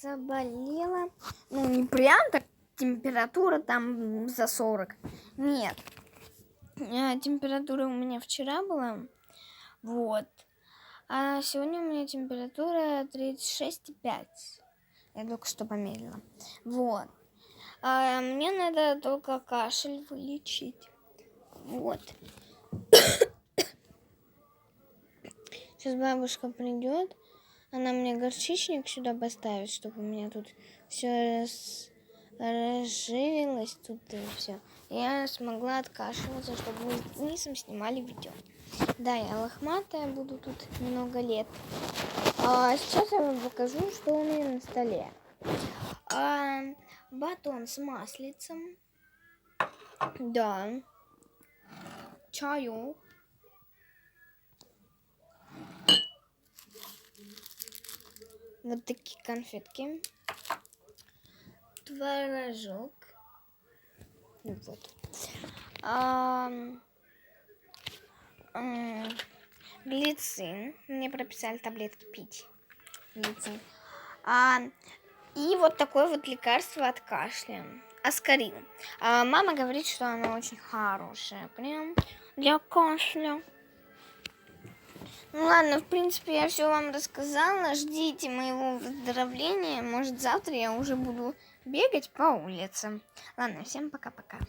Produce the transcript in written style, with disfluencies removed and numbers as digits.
заболела. Ну, не прям так, температура там за 40. Нет. Температура у меня вчера была. Вот. А сегодня у меня температура 36,5. Я только что померила. Вот. А мне надо только кашель вылечить. Вот. Сейчас бабушка придет. Она мне горчичник сюда поставит, чтобы у меня тут все разживилось тут и все. Я смогла откашливаться, чтобы мы с Денисом снимали видео. Да, я лохматая, буду тут много лет. Сейчас я вам покажу, что у меня на столе. Батон с маслицем. Да. Чаю. Вот такие конфетки. Творожок. Вот. Глицин. Мне прописали таблетки пить. Глицин. И вот такое вот лекарство от кашля. Аскарин. Мама говорит, что оно очень хорошее. Прям для кашля. Ну ладно, в принципе, я все вам рассказала. Ждите моего выздоровления. Может, завтра я уже буду бегать по улицам. Ладно, всем пока-пока.